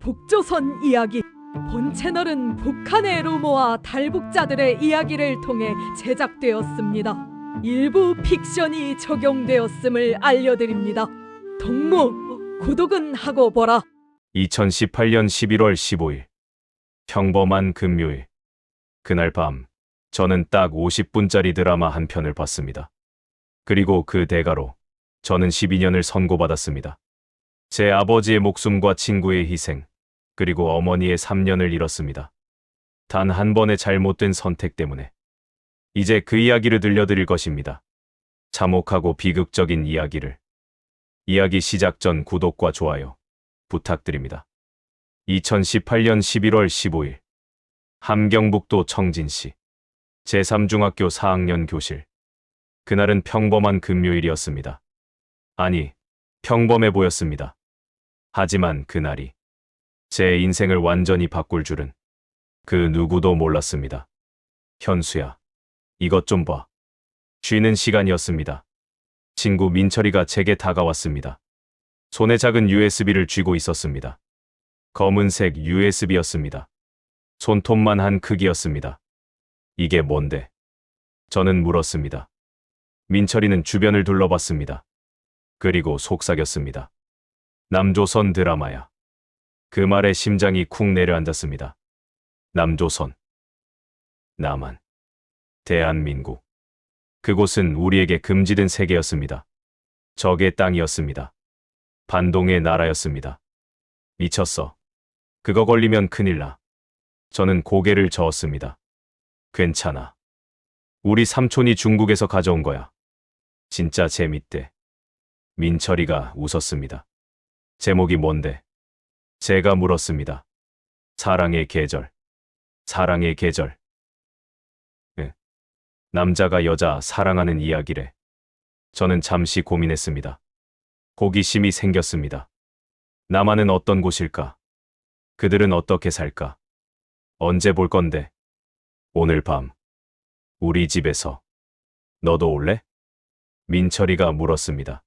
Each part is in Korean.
북조선 이야기. 본 채널은 북한의 루머와 탈북자들의 이야기를 통해 제작되었습니다. 일부 픽션이 적용되었음을 알려드립니다. 동무, 구독은 하고 보라. 2018년 11월 15일 평범한 금요일. 그날 밤 저는 딱 50분짜리 드라마 한 편을 봤습니다. 그리고 그 대가로 저는 12년을 선고받았습니다. 제 아버지의 목숨과 친구의 희생, 그리고 어머니의 3년을 잃었습니다. 단 한 번의 잘못된 선택 때문에. 이제 그 이야기를 들려드릴 것입니다. 참혹하고 비극적인 이야기를. 이야기 시작 전 구독과 좋아요 부탁드립니다. 2018년 11월 15일 함경북도 청진시 제3중학교 4학년 교실. 그날은 평범한 금요일이었습니다. 아니, 평범해 보였습니다. 하지만 그날이 제 인생을 완전히 바꿀 줄은 그 누구도 몰랐습니다. 현수야, 이것 좀 봐. 쉬는 시간이었습니다. 친구 민철이가 제게 다가왔습니다. 손에 작은 USB를 쥐고 있었습니다. 검은색 USB였습니다. 손톱만 한 크기였습니다. 이게 뭔데? 저는 물었습니다. 민철이는 주변을 둘러봤습니다. 그리고 속삭였습니다. 남조선 드라마야. 그 말에 심장이 쿵 내려앉았습니다. 남조선. 남한. 대한민국. 그곳은 우리에게 금지된 세계였습니다. 적의 땅이었습니다. 반동의 나라였습니다. 미쳤어. 그거 걸리면 큰일 나. 저는 고개를 저었습니다. 괜찮아. 우리 삼촌이 중국에서 가져온 거야. 진짜 재밌대. 민철이가 웃었습니다. 제목이 뭔데? 제가 물었습니다. 사랑의 계절. 사랑의 계절. 남자가 여자 사랑하는 이야기래. 저는 잠시 고민했습니다. 호기심이 생겼습니다. 남한은 어떤 곳일까? 그들은 어떻게 살까? 언제 볼 건데? 오늘 밤. 우리 집에서. 너도 올래? 민철이가 물었습니다.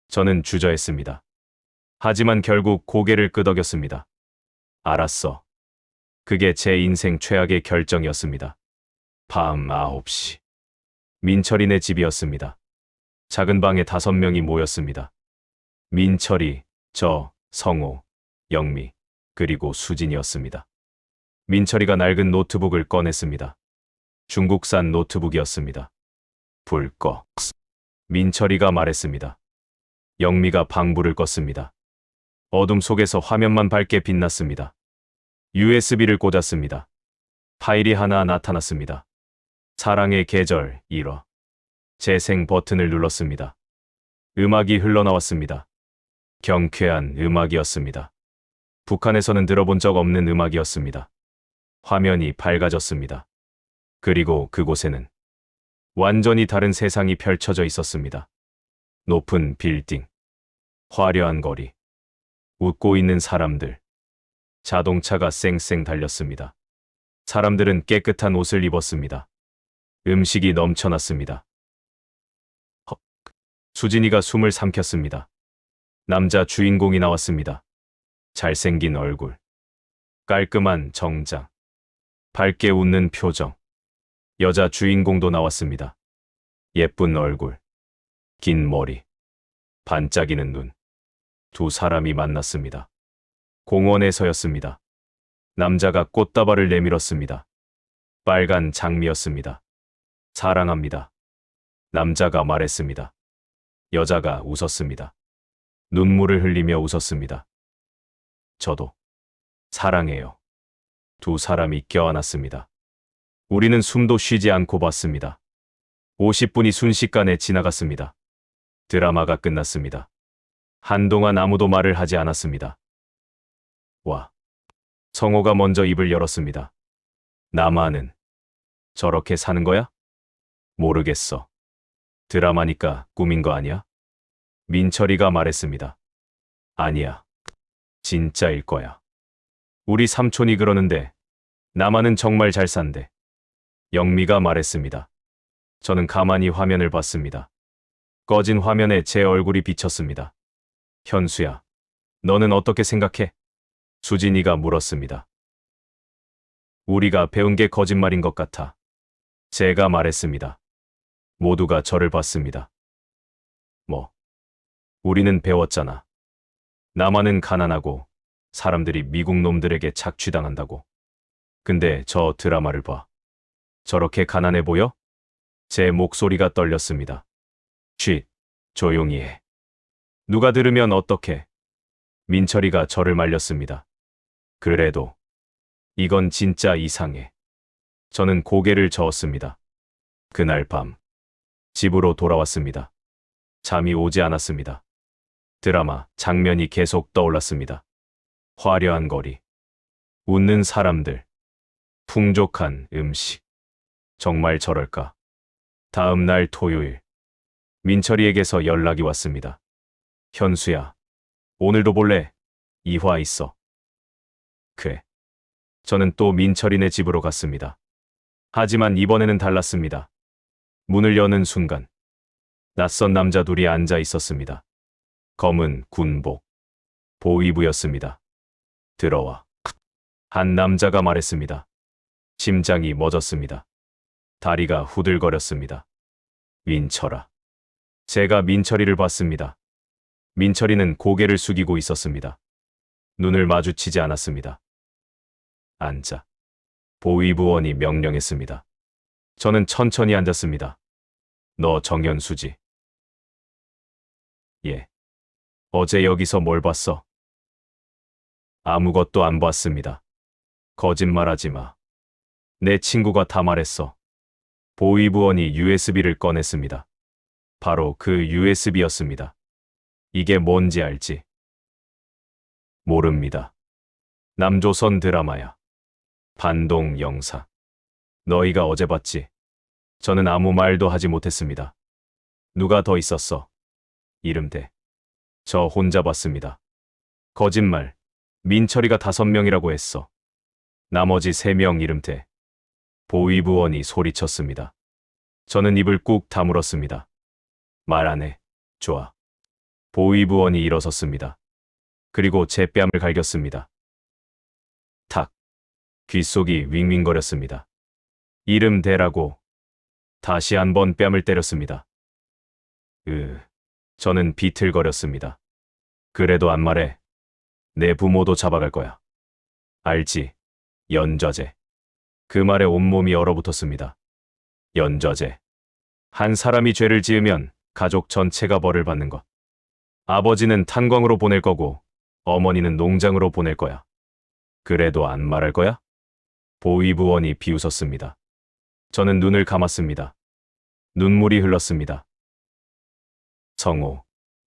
저는 주저했습니다. 하지만 결국 고개를 끄덕였습니다. 알았어. 그게 제 인생 최악의 결정이었습니다. 밤 9시. 민철이네 집이었습니다. 작은 방에 5명이 모였습니다. 민철이, 저, 성호, 영미, 그리고 수진이었습니다. 민철이가 낡은 노트북을 꺼냈습니다. 중국산 노트북이었습니다. 불 꺼. 민철이가 말했습니다. 영미가 방불을 껐습니다. 어둠 속에서 화면만 밝게 빛났습니다. USB를 꽂았습니다. 파일이 하나 나타났습니다. 사랑의 계절 1화. 재생 버튼을 눌렀습니다. 음악이 흘러나왔습니다. 경쾌한 음악이었습니다. 북한에서는 들어본 적 없는 음악이었습니다. 화면이 밝아졌습니다. 그리고 그곳에는 완전히 다른 세상이 펼쳐져 있었습니다. 높은 빌딩, 화려한 거리, 웃고 있는 사람들, 자동차가 쌩쌩 달렸습니다. 사람들은 깨끗한 옷을 입었습니다. 음식이 넘쳐났습니다. 헉, 수진이가 숨을 삼켰습니다. 남자 주인공이 나왔습니다. 잘생긴 얼굴, 깔끔한 정장, 밝게 웃는 표정. 여자 주인공도 나왔습니다. 예쁜 얼굴, 긴 머리, 반짝이는 눈. 두 사람이 만났습니다. 공원에서였습니다. 남자가 꽃다발을 내밀었습니다. 빨간 장미였습니다. 사랑합니다. 남자가 말했습니다. 여자가 웃었습니다. 눈물을 흘리며 웃었습니다. 저도 사랑해요. 두 사람이 껴안았습니다. 우리는 숨도 쉬지 않고 봤습니다. 50분이 순식간에 지나갔습니다. 드라마가 끝났습니다. 한동안 아무도 말을 하지 않았습니다. 와. 성호가 먼저 입을 열었습니다. 남한은 저렇게 사는 거야? 모르겠어. 드라마니까 꿈인 거 아니야? 민철이가 말했습니다. 아니야. 진짜일 거야. 우리 삼촌이 그러는데 남한은 정말 잘 산대. 영미가 말했습니다. 저는 가만히 화면을 봤습니다. 꺼진 화면에 제 얼굴이 비쳤습니다. 현수야, 너는 어떻게 생각해? 수진이가 물었습니다. 우리가 배운 게 거짓말인 것 같아. 제가 말했습니다. 모두가 저를 봤습니다. 뭐, 우리는 배웠잖아. 남한은 가난하고 사람들이 미국 놈들에게 착취당한다고. 근데 저 드라마를 봐. 저렇게 가난해 보여? 제 목소리가 떨렸습니다. 쉿, 조용히 해. 누가 들으면 어떡해. 민철이가 저를 말렸습니다. 그래도 이건 진짜 이상해. 저는 고개를 저었습니다. 그날 밤 집으로 돌아왔습니다. 잠이 오지 않았습니다. 드라마 장면이 계속 떠올랐습니다. 화려한 거리, 웃는 사람들, 풍족한 음식. 정말 저럴까? 다음 날 토요일, 민철이에게서 연락이 왔습니다. 현수야, 오늘도 볼래? 이화 있어. 그래. 저는 또 민철이네 집으로 갔습니다. 하지만 이번에는 달랐습니다. 문을 여는 순간 낯선 남자 둘이 앉아 있었습니다. 검은 군복, 보위부였습니다. 들어와. 한 남자가 말했습니다. 심장이 멎었습니다. 다리가 후들거렸습니다. 민철아. 제가 민철이를 봤습니다. 민철이는 고개를 숙이고 있었습니다. 눈을 마주치지 않았습니다. 앉아. 보위부원이 명령했습니다. 저는 천천히 앉았습니다. 너 정현수지? 예. 어제 여기서 뭘 봤어? 아무것도 안 봤습니다. 거짓말하지 마. 내 친구가 다 말했어. 보위부원이 USB를 꺼냈습니다. 바로 그 USB였습니다. 이게 뭔지 알지? 모릅니다. 남조선 드라마야. 반동 영사. 너희가 어제 봤지? 저는 아무 말도 하지 못했습니다. 누가 더 있었어? 이름 대. 저 혼자 봤습니다. 거짓말. 민철이가 5명이라고 했어. 나머지 3명 이름 대. 보위부원이 소리쳤습니다. 저는 입을 꾹 다물었습니다. 말 안 해. 좋아. 보위부원이 일어섰습니다. 그리고 제 뺨을 갈겼습니다. 탁. 귓속이 윙윙거렸습니다. 이름 대라고. 다시 한번 뺨을 때렸습니다. 저는 비틀거렸습니다. 그래도 안 말해. 내 부모도 잡아갈 거야. 알지? 연좌제. 그 말에 온몸이 얼어붙었습니다. 연좌제. 한 사람이 죄를 지으면 가족 전체가 벌을 받는 것. 아버지는 탄광으로 보낼 거고 어머니는 농장으로 보낼 거야. 그래도 안 말할 거야? 보위부원이 비웃었습니다. 저는 눈을 감았습니다. 눈물이 흘렀습니다. 성호,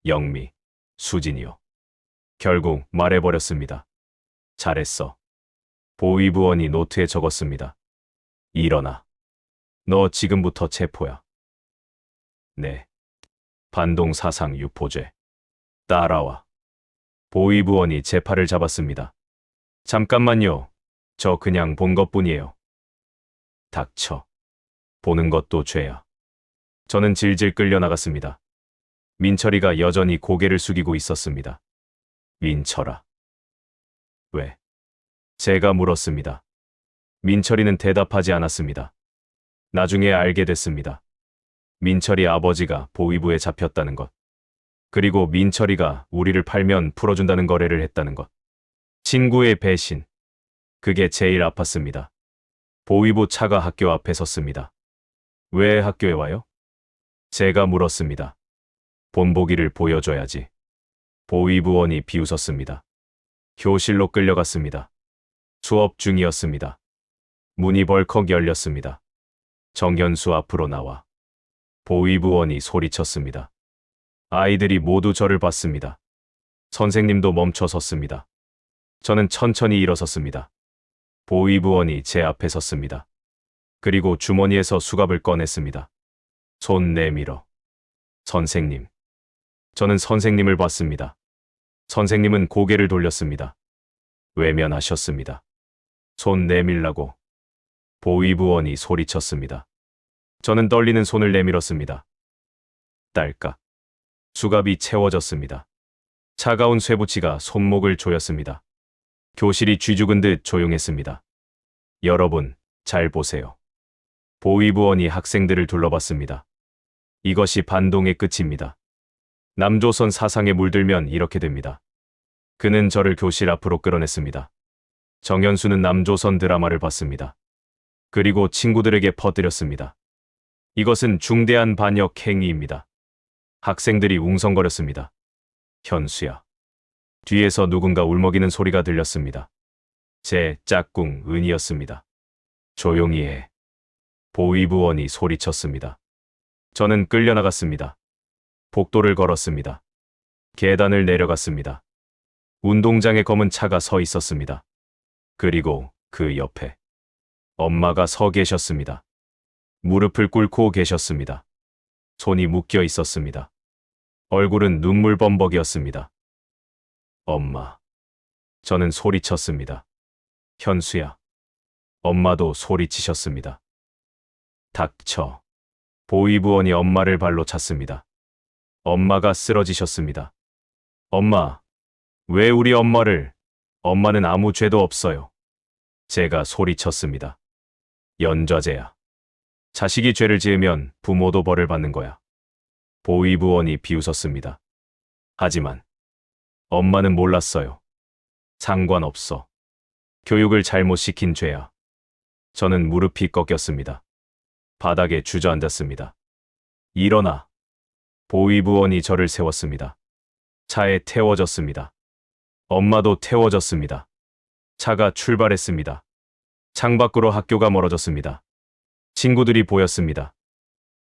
영미, 수진이요. 결국 말해버렸습니다. 잘했어. 보위부원이 노트에 적었습니다. 일어나. 너 지금부터 체포야. 네. 반동사상 유포죄. 따라와. 보위부원이 제 팔을 잡았습니다. 잠깐만요. 저 그냥 본 것뿐이에요. 닥쳐. 보는 것도 죄야. 저는 질질 끌려 나갔습니다. 민철이가 여전히 고개를 숙이고 있었습니다. 민철아. 왜? 제가 물었습니다. 민철이는 대답하지 않았습니다. 나중에 알게 됐습니다. 민철이 아버지가 보위부에 잡혔다는 것. 그리고 민철이가 우리를 팔면 풀어준다는 거래를 했다는 것. 친구의 배신. 그게 제일 아팠습니다. 보위부 차가 학교 앞에 섰습니다. 왜 학교에 와요? 제가 물었습니다. 본보기를 보여줘야지. 보위부원이 비웃었습니다. 교실로 끌려갔습니다. 수업 중이었습니다. 문이 벌컥 열렸습니다. 정현수 앞으로 나와. 보위부원이 소리쳤습니다. 아이들이 모두 저를 봤습니다. 선생님도 멈춰 섰습니다. 저는 천천히 일어섰습니다. 보위부원이 제 앞에 섰습니다. 그리고 주머니에서 수갑을 꺼냈습니다. 손 내밀어. 선생님. 저는 선생님을 봤습니다. 선생님은 고개를 돌렸습니다. 외면하셨습니다. 손 내밀라고. 보위부원이 소리쳤습니다. 저는 떨리는 손을 내밀었습니다. 딸깍. 수갑이 채워졌습니다. 차가운 쇠붙이가 손목을 조였습니다. 교실이 쥐죽은 듯 조용했습니다. 여러분, 잘 보세요. 보위부원이 학생들을 둘러봤습니다. 이것이 반동의 끝입니다. 남조선 사상에 물들면 이렇게 됩니다. 그는 저를 교실 앞으로 끌어냈습니다. 정현수는 남조선 드라마를 봤습니다. 그리고 친구들에게 퍼뜨렸습니다. 이것은 중대한 반역 행위입니다. 학생들이 웅성거렸습니다. 현수야. 뒤에서 누군가 울먹이는 소리가 들렸습니다. 제 짝꿍 은이었습니다. 조용히 해. 보위부원이 소리쳤습니다. 저는 끌려나갔습니다. 복도를 걸었습니다. 계단을 내려갔습니다. 운동장에 검은 차가 서 있었습니다. 그리고 그 옆에 엄마가 서 계셨습니다. 무릎을 꿇고 계셨습니다. 손이 묶여 있었습니다. 얼굴은 눈물범벅이었습니다. 엄마. 저는 소리쳤습니다. 현수야. 엄마도 소리치셨습니다. 닥쳐. 보위부원이 엄마를 발로 찼습니다. 엄마가 쓰러지셨습니다. 엄마. 왜 우리 엄마를? 엄마는 아무 죄도 없어요. 제가 소리쳤습니다. 연좌제야. 자식이 죄를 지으면 부모도 벌을 받는 거야. 보위부원이 비웃었습니다. 하지만 엄마는 몰랐어요. 상관없어. 교육을 잘못 시킨 죄야. 저는 무릎이 꺾였습니다. 바닥에 주저앉았습니다. 일어나. 보위부원이 저를 세웠습니다. 차에 태워졌습니다. 엄마도 태워졌습니다. 차가 출발했습니다. 창밖으로 학교가 멀어졌습니다. 친구들이 보였습니다.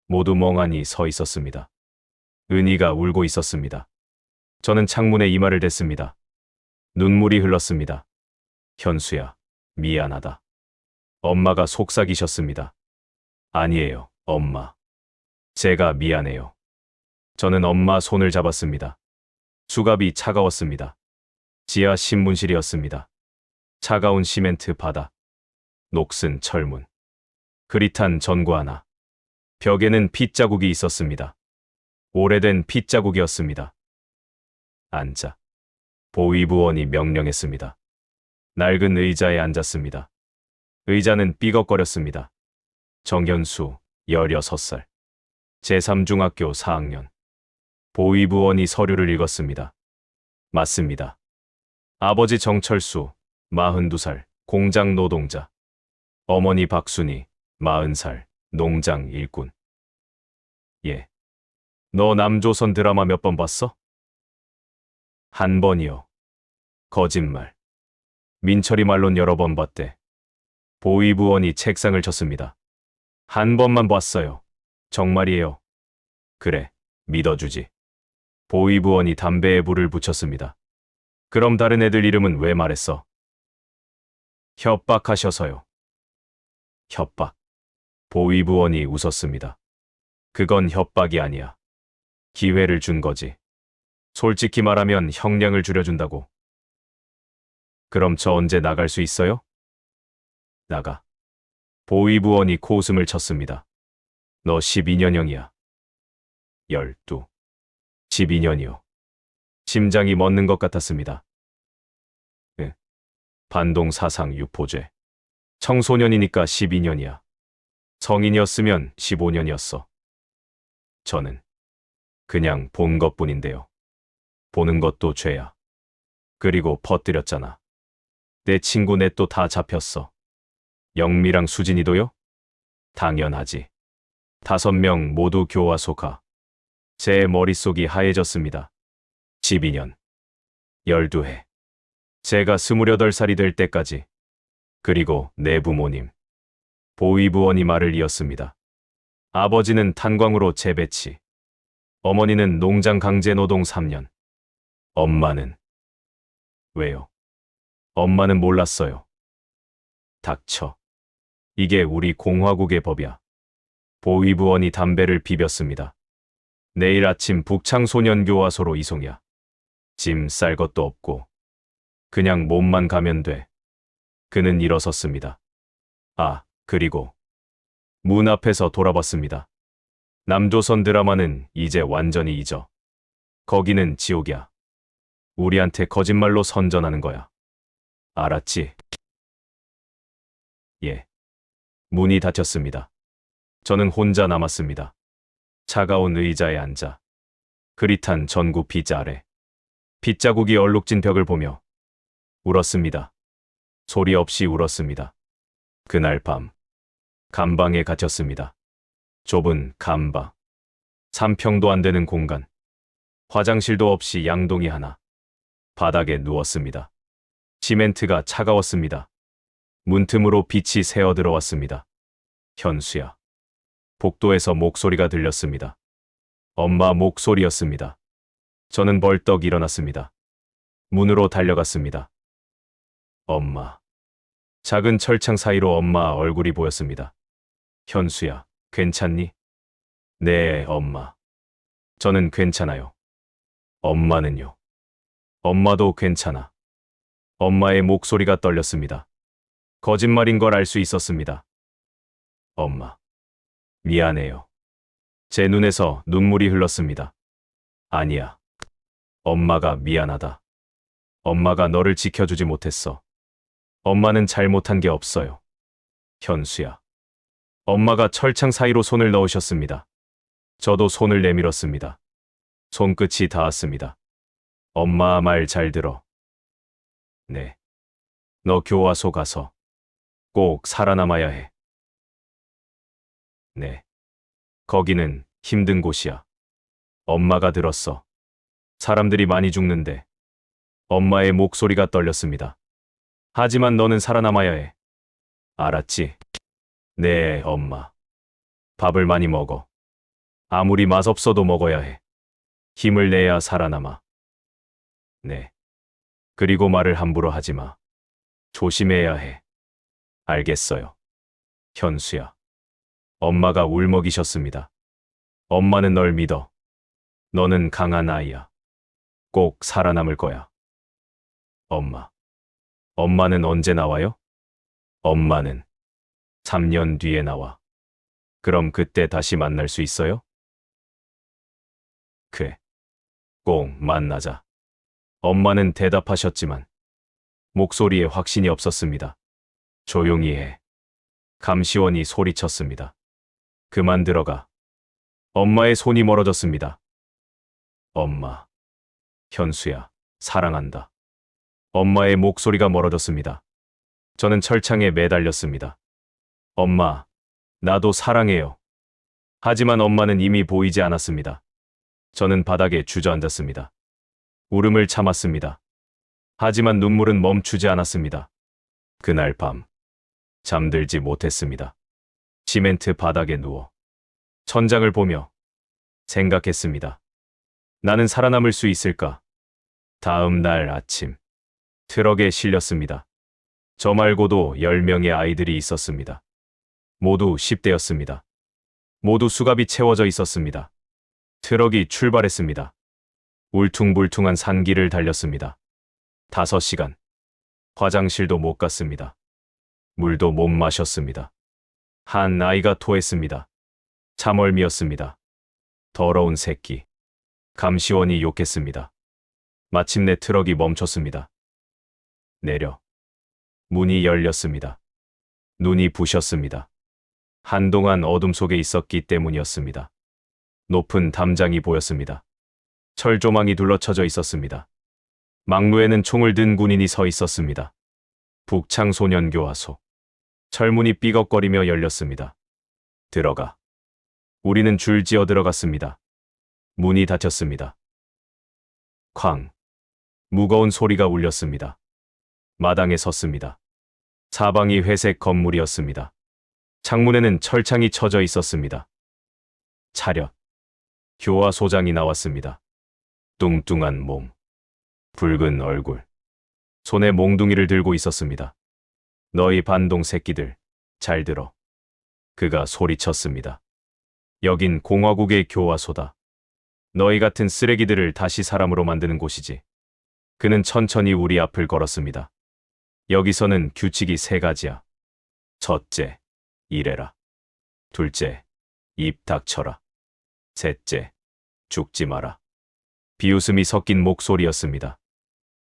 모두 멍하니 서 있었습니다. 은희가 울고 있었습니다. 저는 창문에 이마를 댔습니다. 눈물이 흘렀습니다. 현수야, 미안하다. 엄마가 속삭이셨습니다. 아니에요, 엄마. 제가 미안해요. 저는 엄마 손을 잡았습니다. 수갑이 차가웠습니다. 지하 신문실이었습니다. 차가운 시멘트 바닥, 녹슨 철문, 그릿한 전구 하나. 벽에는 핏자국이 있었습니다. 오래된 핏자국이었습니다. 앉아. 보위부원이 명령했습니다. 낡은 의자에 앉았습니다. 의자는 삐걱거렸습니다. 정현수, 16살. 제3중학교 4학년. 보위부원이 서류를 읽었습니다. 맞습니다. 아버지 정철수, 42살, 공장 노동자. 어머니 박순희, 40살, 농장 일꾼. 예. 너 남조선 드라마 몇 번 봤어? 한 번이요. 거짓말. 민철이 말론 여러 번 봤대. 보위부원이 책상을 쳤습니다. 한 번만 봤어요. 정말이에요. 그래, 믿어주지. 보위부원이 담배에 불을 붙였습니다. 그럼 다른 애들 이름은 왜 말했어? 협박하셔서요. 협박. 보위부원이 웃었습니다. 그건 협박이 아니야. 기회를 준 거지. 솔직히 말하면 형량을 줄여준다고. 그럼 저 언제 나갈 수 있어요? 나가. 보위부원이 코웃음을 쳤습니다. 너 12년형이야. 12. 12년이요. 심장이 멎는 것 같았습니다. 반동 사상 유포죄. 청소년이니까 12년이야. 성인이었으면 15년이었어. 저는 그냥 본 것뿐인데요. 보는 것도 죄야. 그리고 퍼뜨렸잖아. 내 친구 넷도 다 잡혔어. 영미랑 수진이도요? 당연하지. 5명 모두 교화소 가. 제 머릿속이 하얘졌습니다. 12년. 12해. 제가 28살이 될 때까지. 그리고 내 부모님. 보위부원이 말을 이었습니다. 아버지는 탄광으로 재배치. 어머니는 농장 강제노동 3년. 엄마는. 왜요? 엄마는 몰랐어요. 닥쳐. 이게 우리 공화국의 법이야. 보위부원이 담배를 비볐습니다. 내일 아침 북창소년교화소로 이송이야. 짐 쌀 것도 없고. 그냥 몸만 가면 돼. 그는 일어섰습니다. 아, 그리고 문 앞에서 돌아봤습니다. 남조선 드라마는 이제 완전히 잊어. 거기는 지옥이야. 우리한테 거짓말로 선전하는 거야. 알았지? 예. 문이 닫혔습니다. 저는 혼자 남았습니다. 차가운 의자에 앉아 흐릿한 전구 빛 아래 빗자국이 얼룩진 벽을 보며 울었습니다. 소리 없이 울었습니다. 그날 밤 감방에 갇혔습니다. 좁은 감방. 3평도 안 되는 공간. 화장실도 없이 양동이 하나. 바닥에 누웠습니다. 시멘트가 차가웠습니다. 문틈으로 빛이 새어 들어왔습니다. 현수야. 복도에서 목소리가 들렸습니다. 엄마 목소리였습니다. 저는 벌떡 일어났습니다. 문으로 달려갔습니다. 엄마. 작은 철창 사이로 엄마 얼굴이 보였습니다. 현수야, 괜찮니? 네, 엄마. 저는 괜찮아요. 엄마는요? 엄마도 괜찮아. 엄마의 목소리가 떨렸습니다. 거짓말인 걸 알 수 있었습니다. 엄마. 미안해요. 제 눈에서 눈물이 흘렀습니다. 아니야. 엄마가 미안하다. 엄마가 너를 지켜주지 못했어. 엄마는 잘못한 게 없어요. 현수야. 엄마가 철창 사이로 손을 넣으셨습니다. 저도 손을 내밀었습니다. 손끝이 닿았습니다. 엄마 말 잘 들어. 네. 너 교화소 가서 꼭 살아남아야 해. 네. 거기는 힘든 곳이야. 엄마가 들었어. 사람들이 많이 죽는데. 엄마의 목소리가 떨렸습니다. 하지만 너는 살아남아야 해. 알았지? 네, 엄마. 밥을 많이 먹어. 아무리 맛없어도 먹어야 해. 힘을 내야 살아남아. 네. 그리고 말을 함부로 하지 마. 조심해야 해. 알겠어요. 현수야. 엄마가 울먹이셨습니다. 엄마는 널 믿어. 너는 강한 아이야. 꼭 살아남을 거야. 엄마. 엄마는 언제 나와요? 엄마는 3년 뒤에 나와. 그럼 그때 다시 만날 수 있어요? 그래. 꼭 만나자. 엄마는 대답하셨지만 목소리에 확신이 없었습니다. 조용히 해. 감시원이 소리쳤습니다. 그만 들어가. 엄마의 손이 멀어졌습니다. 엄마. 현수야, 사랑한다. 엄마의 목소리가 멀어졌습니다. 저는 철창에 매달렸습니다. 엄마, 나도 사랑해요. 하지만 엄마는 이미 보이지 않았습니다. 저는 바닥에 주저앉았습니다. 울음을 참았습니다. 하지만 눈물은 멈추지 않았습니다. 그날 밤, 잠들지 못했습니다. 시멘트 바닥에 누워 천장을 보며 생각했습니다. 나는 살아남을 수 있을까? 다음 날 아침, 트럭에 실렸습니다. 저 말고도 10명의 아이들이 있었습니다. 모두 10대였습니다. 모두 수갑이 채워져 있었습니다. 트럭이 출발했습니다. 울퉁불퉁한 산길을 달렸습니다. 5시간. 화장실도 못 갔습니다. 물도 못 마셨습니다. 한 아이가 토했습니다. 참얼미였습니다. 더러운 새끼. 감시원이 욕했습니다. 마침내 트럭이 멈췄습니다. 내려. 문이 열렸습니다. 눈이 부셨습니다. 한동안 어둠 속에 있었기 때문이었습니다. 높은 담장이 보였습니다. 철조망이 둘러쳐져 있었습니다. 막루에는 총을 든 군인이 서 있었습니다. 북창소년교화소. 철문이 삐걱거리며 열렸습니다. 들어가. 우리는 줄지어 들어갔습니다. 문이 닫혔습니다. 쾅. 무거운 소리가 울렸습니다. 마당에 섰습니다. 사방이 회색 건물이었습니다. 창문에는 철창이 쳐져 있었습니다. 차렷. 교화소장이 나왔습니다. 뚱뚱한 몸. 붉은 얼굴. 손에 몽둥이를 들고 있었습니다. 너희 반동 새끼들, 잘 들어. 그가 소리쳤습니다. 여긴 공화국의 교화소다. 너희 같은 쓰레기들을 다시 사람으로 만드는 곳이지. 그는 천천히 우리 앞을 걸었습니다. 여기서는 규칙이 3가지야. 첫째, 일해라. 둘째, 입 닥쳐라. 셋째, 죽지 마라. 비웃음이 섞인 목소리였습니다.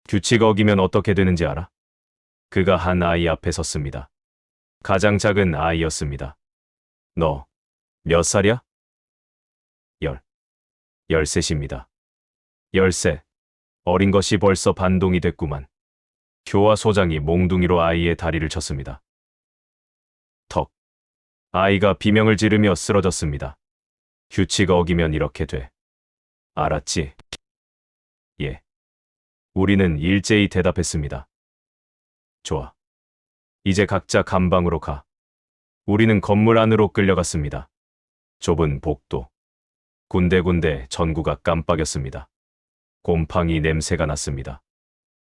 규칙 어기면 어떻게 되는지 알아? 그가 한 아이 앞에 섰습니다. 가장 작은 아이였습니다. 너 몇 살이야? 13입니다. 13. 어린 것이 벌써 반동이 됐구만. 교화소장이 몽둥이로 아이의 다리를 쳤습니다. 턱. 아이가 비명을 지르며 쓰러졌습니다. 규칙 어기면 이렇게 돼. 알았지? 예. 우리는 일제히 대답했습니다. 좋아. 이제 각자 감방으로 가. 우리는 건물 안으로 끌려갔습니다. 좁은 복도. 군데군데 전구가 깜빡였습니다. 곰팡이 냄새가 났습니다.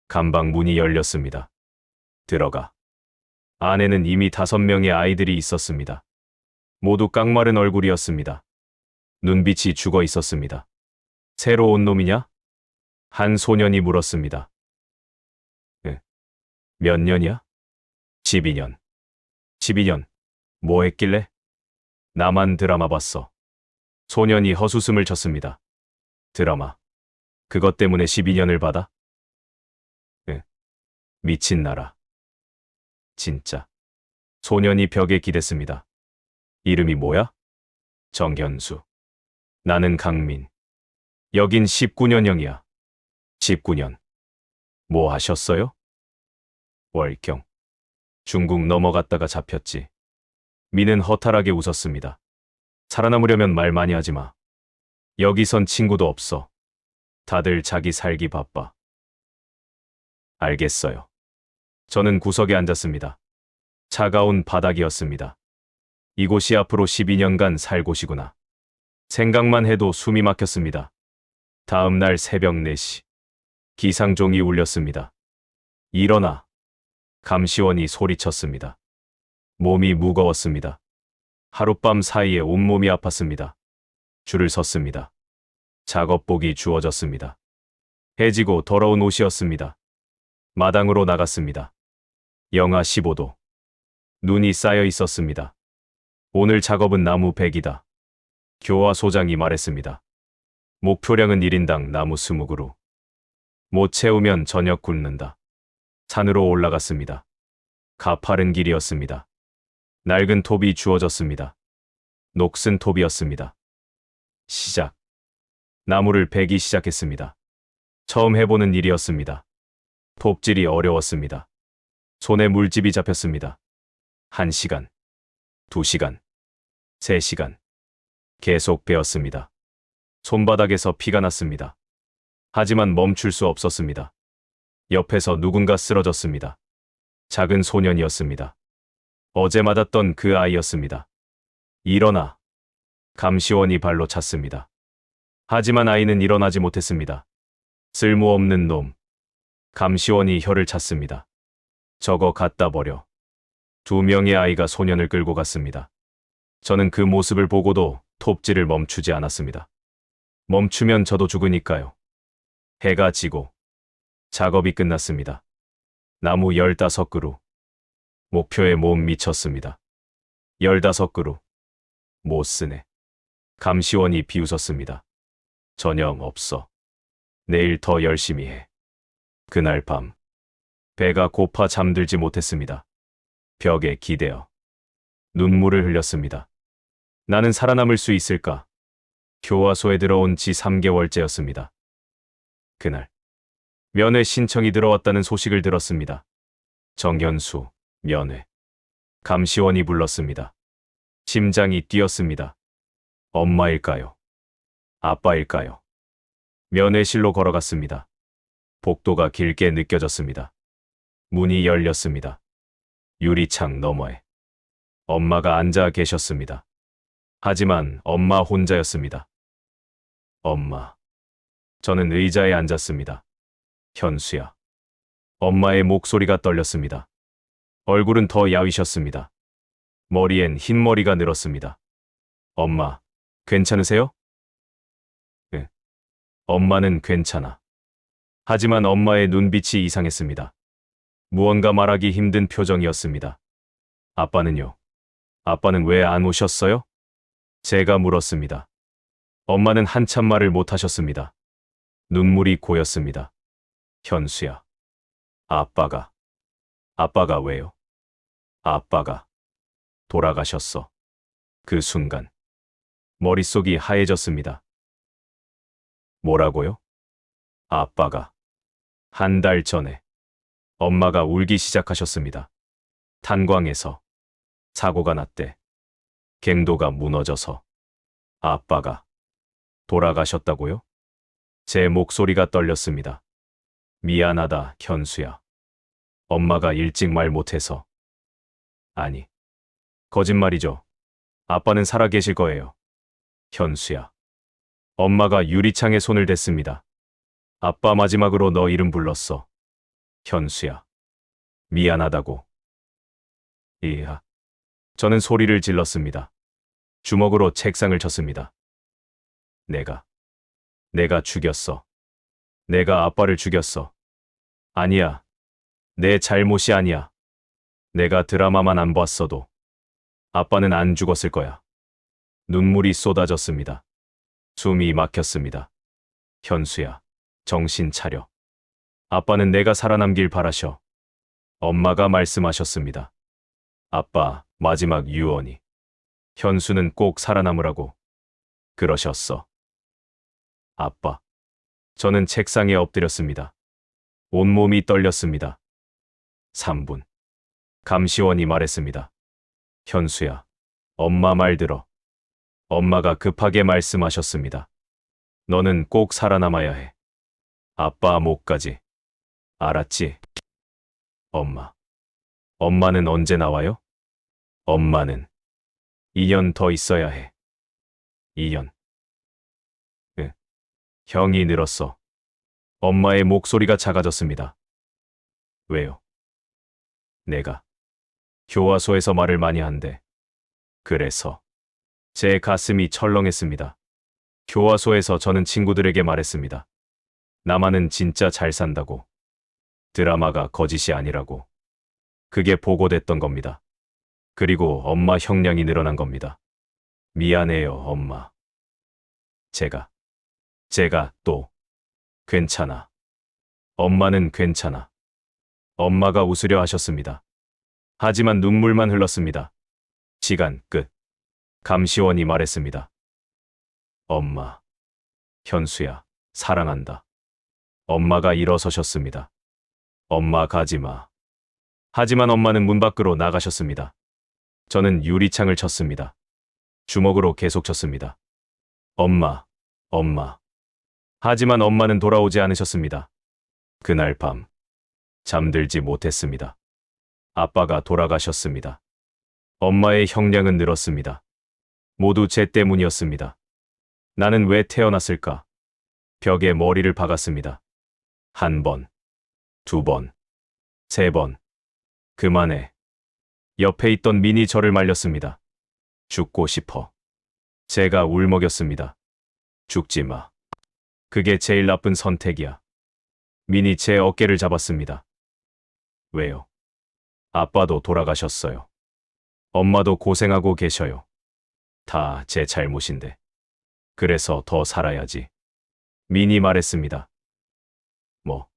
감방 문이 열렸습니다. 들어가. 안에는 이미 5명의 아이들이 있었습니다. 모두 깡마른 얼굴이었습니다. 눈빛이 죽어 있었습니다. 새로 온 놈이냐? 한 소년이 물었습니다. 몇 년이야? 12년. 12년. 뭐 했길래? 나만 드라마 봤어. 소년이 헛웃음을 쳤습니다. 드라마. 그것 때문에 12년을 받아? 미친 나라. 진짜. 소년이 벽에 기댔습니다. 이름이 뭐야? 정현수. 나는 강민. 여긴 19년형이야. 19년. 뭐 하셨어요? 월경. 중국 넘어갔다가 잡혔지. 민은 허탈하게 웃었습니다. 살아남으려면 말 많이 하지 마. 여기선 친구도 없어. 다들 자기 살기 바빠. 알겠어요. 저는 구석에 앉았습니다. 차가운 바닥이었습니다. 이곳이 앞으로 12년간 살 곳이구나. 생각만 해도 숨이 막혔습니다. 다음 날 새벽 4시. 기상종이 울렸습니다. 일어나. 감시원이 소리쳤습니다. 몸이 무거웠습니다. 하룻밤 사이에 온몸이 아팠습니다. 줄을 섰습니다. 작업복이 주어졌습니다. 해지고 더러운 옷이었습니다. 마당으로 나갔습니다. 영하 15도. 눈이 쌓여 있었습니다. 오늘 작업은 나무 100이다. 교화소장이 말했습니다. 목표량은 1인당 나무 20그루. 못 채우면 저녁 굶는다. 산으로 올라갔습니다. 가파른 길이었습니다. 낡은 톱이 주어졌습니다. 녹슨 톱이었습니다. 시작. 나무를 베기 시작했습니다. 처음 해보는 일이었습니다. 톱질이 어려웠습니다. 손에 물집이 잡혔습니다. 1시간, 2시간, 3시간. 계속 베었습니다. 손바닥에서 피가 났습니다. 하지만 멈출 수 없었습니다. 옆에서 누군가 쓰러졌습니다. 작은 소년이었습니다. 어제 맞았던 그 아이였습니다. 일어나. 감시원이 발로 찼습니다. 하지만 아이는 일어나지 못했습니다. 쓸모없는 놈. 감시원이 혀를 찼습니다. 저거 갖다 버려. 2명의 아이가 소년을 끌고 갔습니다. 저는 그 모습을 보고도 톱질을 멈추지 않았습니다. 멈추면 저도 죽으니까요. 해가 지고 작업이 끝났습니다. 나무 15그루. 목표에 못 미쳤습니다. 15그루. 못 쓰네. 감시원이 비웃었습니다. 저녁 없어. 내일 더 열심히 해. 그날 밤. 배가 고파 잠들지 못했습니다. 벽에 기대어. 눈물을 흘렸습니다. 나는 살아남을 수 있을까? 교화소에 들어온 지 3개월째였습니다. 그날. 면회 신청이 들어왔다는 소식을 들었습니다. 정현수, 면회. 감시원이 불렀습니다. 심장이 뛰었습니다. 엄마일까요? 아빠일까요? 면회실로 걸어갔습니다. 복도가 길게 느껴졌습니다. 문이 열렸습니다. 유리창 너머에 엄마가 앉아 계셨습니다. 하지만 엄마 혼자였습니다. 엄마. 저는 의자에 앉았습니다. 현수야. 엄마의 목소리가 떨렸습니다. 얼굴은 더 야위셨습니다. 머리엔 흰머리가 늘었습니다. 엄마, 괜찮으세요? 네. 엄마는 괜찮아. 하지만 엄마의 눈빛이 이상했습니다. 무언가 말하기 힘든 표정이었습니다. 아빠는요? 아빠는 왜 안 오셨어요? 제가 물었습니다. 엄마는 한참 말을 못하셨습니다. 눈물이 고였습니다. 현수야. 아빠가 아빠가 왜요? 아빠가 돌아가셨어. 그 순간 머릿속이 하얘졌습니다. 뭐라고요? 아빠가 한 달 전에 엄마가 울기 시작하셨습니다. 탄광에서 사고가 났대. 갱도가 무너져서 아빠가 돌아가셨다고요? 제 목소리가 떨렸습니다. 미안하다, 현수야. 엄마가 일찍 말 못해서. 아니, 거짓말이죠. 아빠는 살아 계실 거예요. 현수야. 엄마가 유리창에 손을 댔습니다. 아빠 마지막으로 너 이름 불렀어. 현수야. 미안하다고. 이야. 저는 소리를 질렀습니다. 주먹으로 책상을 쳤습니다. 내가 죽였어. 내가 아빠를 죽였어. 아니야. 내 잘못이 아니야. 내가 드라마만 안 봤어도 아빠는 안 죽었을 거야. 눈물이 쏟아졌습니다. 숨이 막혔습니다. 현수야, 정신 차려. 아빠는 내가 살아남길 바라셔. 엄마가 말씀하셨습니다. 아빠 마지막 유언이 현수는 꼭 살아남으라고 그러셨어. 아빠. 저는 책상에 엎드렸습니다. 온몸이 떨렸습니다. 3분. 감시원이 말했습니다. 현수야, 엄마 말 들어. 엄마가 급하게 말씀하셨습니다. 너는 꼭 살아남아야 해. 아빠 목까지. 알았지? 엄마. 엄마는 언제 나와요? 엄마는 2년 더 있어야 해. 2년. 형이 늘었어. 엄마의 목소리가 작아졌습니다. 왜요? 내가 교화소에서 말을 많이 한대. 그래서 제 가슴이 철렁했습니다. 교화소에서 저는 친구들에게 말했습니다. 나만은 진짜 잘 산다고. 드라마가 거짓이 아니라고. 그게 보고됐던 겁니다. 그리고 엄마 형량이 늘어난 겁니다. 미안해요, 엄마. 제가 또 괜찮아. 엄마는 괜찮아. 엄마가 웃으려 하셨습니다. 하지만 눈물만 흘렀습니다. 시간 끝. 감시원이 말했습니다. 엄마. 현수야, 사랑한다. 엄마가 일어서셨습니다. 엄마 가지 마. 하지만 엄마는 문 밖으로 나가셨습니다. 저는 유리창을 쳤습니다. 주먹으로 계속 쳤습니다. 엄마. 하지만 엄마는 돌아오지 않으셨습니다. 그날 밤 잠들지 못했습니다. 아빠가 돌아가셨습니다. 엄마의 형량은 늘었습니다. 모두 제 때문이었습니다. 나는 왜 태어났을까? 벽에 머리를 박았습니다. 1번, 2번, 3번. 그만해. 옆에 있던 민이 저를 말렸습니다. 죽고 싶어. 제가 울먹였습니다. 죽지 마. 그게 제일 나쁜 선택이야. 민이 제 어깨를 잡았습니다. 왜요? 아빠도 돌아가셨어요. 엄마도 고생하고 계셔요. 다 제 잘못인데. 그래서 더 살아야지. 민이 말했습니다. 뭐?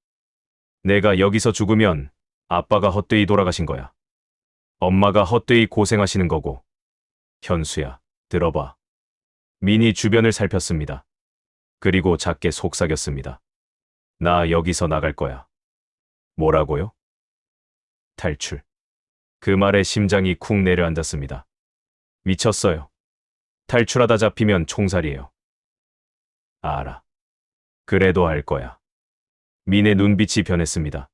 내가 여기서 죽으면 아빠가 헛되이 돌아가신 거야. 엄마가 헛되이 고생하시는 거고. 현수야, 들어봐. 민이 주변을 살폈습니다. 그리고 작게 속삭였습니다. 나 여기서 나갈 거야. 뭐라고요? 탈출. 그 말에 심장이 쿵 내려앉았습니다. 미쳤어요. 탈출하다 잡히면 총살이에요. 알아. 그래도 할 거야. 민의 눈빛이 변했습니다.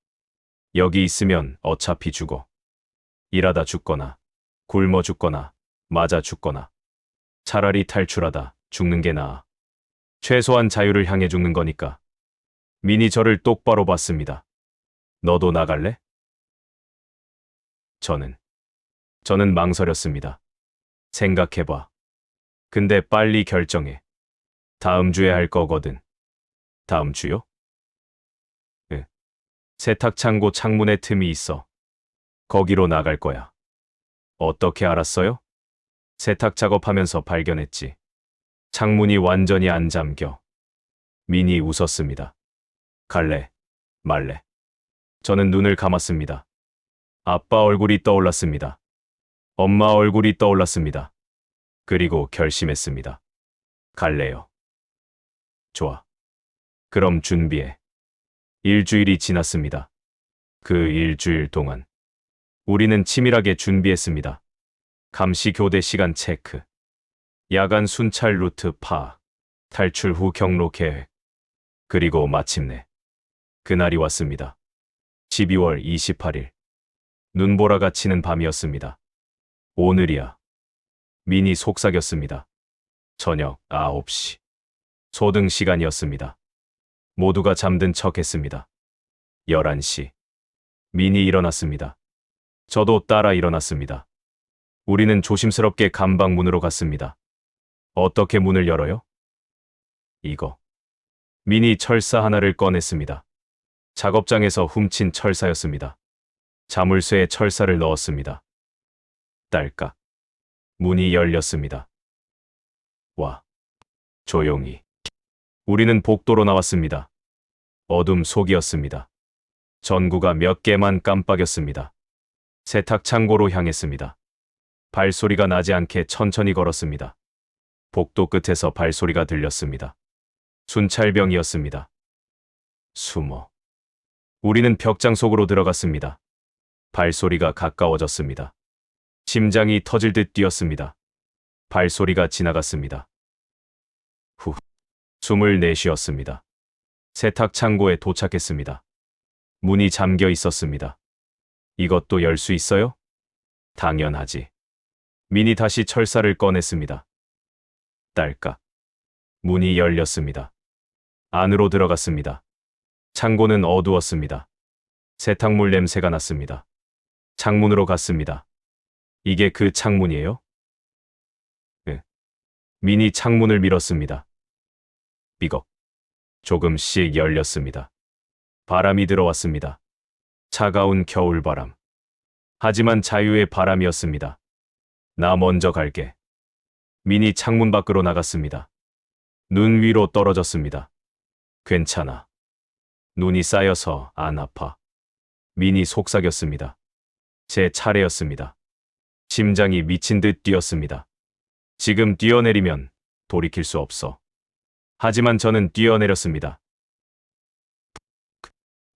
여기 있으면 어차피 죽어. 일하다 죽거나, 굶어 죽거나, 맞아 죽거나. 차라리 탈출하다 죽는 게 나아. 최소한 자유를 향해 죽는 거니까. 민이 저를 똑바로 봤습니다. 너도 나갈래? 저는 망설였습니다. 생각해봐. 근데 빨리 결정해. 다음 주에 할 거거든. 다음 주요? 세탁창고 창문에 틈이 있어. 거기로 나갈 거야. 어떻게 알았어요? 세탁 작업하면서 발견했지. 창문이 완전히 안 잠겨. 민이 웃었습니다. 갈래? 말래? 저는 눈을 감았습니다. 아빠 얼굴이 떠올랐습니다. 엄마 얼굴이 떠올랐습니다. 그리고 결심했습니다. 갈래요. 좋아. 그럼 준비해. 일주일이 지났습니다. 그 일주일 동안 우리는 치밀하게 준비했습니다. 감시 교대 시간 체크, 야간 순찰 루트 파악, 탈출 후 경로 계획, 그리고 마침내 그날이 왔습니다. 12월 28일, 눈보라가 치는 밤이었습니다. 오늘이야. 민이 속삭였습니다. 저녁 9시. 소등 시간이었습니다. 모두가 잠든 척 했습니다. 11시. 민이 일어났습니다. 저도 따라 일어났습니다. 우리는 조심스럽게 감방 문으로 갔습니다. 어떻게 문을 열어요? 이거. 민이 철사 하나를 꺼냈습니다. 작업장에서 훔친 철사였습니다. 자물쇠에 철사를 넣었습니다. 딸깍. 문이 열렸습니다. 와. 조용히. 우리는 복도로 나왔습니다. 어둠 속이었습니다. 전구가 몇 개만 깜빡였습니다. 세탁 창고로 향했습니다. 발소리가 나지 않게 천천히 걸었습니다. 복도 끝에서 발소리가 들렸습니다. 순찰병이었습니다. 숨어. 우리는 벽장 속으로 들어갔습니다. 발소리가 가까워졌습니다. 심장이 터질 듯 뛰었습니다. 발소리가 지나갔습니다. 후. 숨을 내쉬었습니다. 세탁 창고에 도착했습니다. 문이 잠겨 있었습니다. 이것도 열 수 있어요? 당연하지. 민이 다시 철사를 꺼냈습니다. 딸깍. 문이 열렸습니다. 안으로 들어갔습니다. 창고는 어두웠습니다. 세탁물 냄새가 났습니다. 창문으로 갔습니다. 이게 그 창문이에요? 네. 민이 창문을 밀었습니다. 삐걱. 조금씩 열렸습니다. 바람이 들어왔습니다. 차가운 겨울바람. 하지만 자유의 바람이었습니다. 나 먼저 갈게. 민이 창문 밖으로 나갔습니다. 눈 위로 떨어졌습니다. 괜찮아. 눈이 쌓여서 안 아파. 민이 속삭였습니다. 제 차례였습니다. 심장이 미친 듯 뛰었습니다. 지금 뛰어내리면 돌이킬 수 없어. 하지만 저는 뛰어내렸습니다.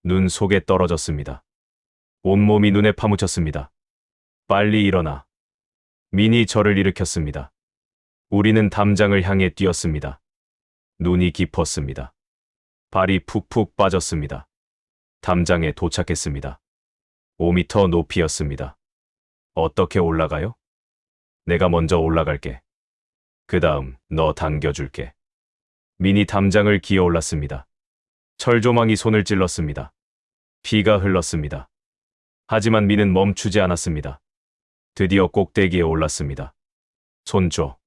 눈 속에 떨어졌습니다. 온몸이 눈에 파묻혔습니다. 빨리 일어나. 민이 저를 일으켰습니다. 우리는 담장을 향해 뛰었습니다. 눈이 깊었습니다. 발이 푹푹 빠졌습니다. 담장에 도착했습니다. 5m 높이였습니다. 어떻게 올라가요? 내가 먼저 올라갈게. 그 다음 너 당겨줄게. 민이 담장을 기어 올랐습니다. 철조망이 손을 찔렀습니다. 피가 흘렀습니다. 하지만 민은 멈추지 않았습니다. 드디어 꼭대기에 올랐습니다. 손 줘.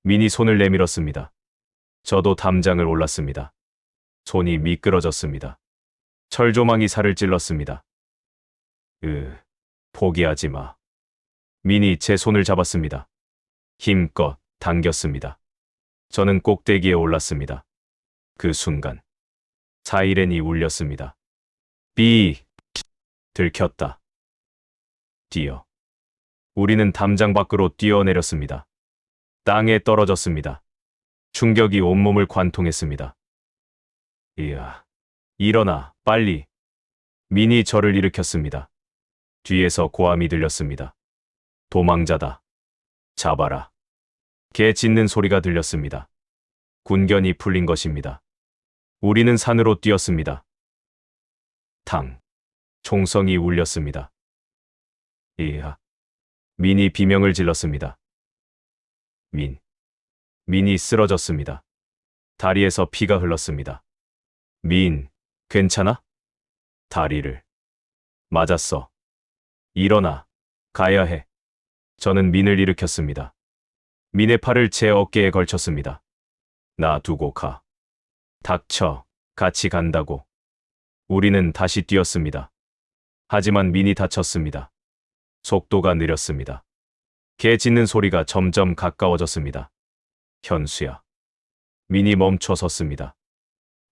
민이 손을 내밀었습니다. 저도 담장을 올랐습니다. 손이 미끄러졌습니다. 철조망이 살을 찔렀습니다. 포기하지 마. 민이 제 손을 잡았습니다. 힘껏 당겼습니다. 저는 꼭대기에 올랐습니다. 그 순간 사이렌이 울렸습니다. 삐! 들켰다. 뛰어. 우리는 담장 밖으로 뛰어내렸습니다. 땅에 떨어졌습니다. 충격이 온몸을 관통했습니다. 이야, 일어나, 빨리. 민이 저를 일으켰습니다. 뒤에서 고함이 들렸습니다. 도망자다. 잡아라. 개 짖는 소리가 들렸습니다. 군견이 풀린 것입니다. 우리는 산으로 뛰었습니다. 탕. 총성이 울렸습니다. 이야. 민이 비명을 질렀습니다. 민이 쓰러졌습니다. 다리에서 피가 흘렀습니다. 민, 괜찮아? 다리를 맞았어. 일어나. 가야 해. 저는 민을 일으켰습니다. 민의 팔을 제 어깨에 걸쳤습니다. 놔두고 가. 닥쳐. 같이 간다고. 우리는 다시 뛰었습니다. 하지만 민이 다쳤습니다. 속도가 느렸습니다. 개 짖는 소리가 점점 가까워졌습니다. 현수야. 민이 멈춰 섰습니다.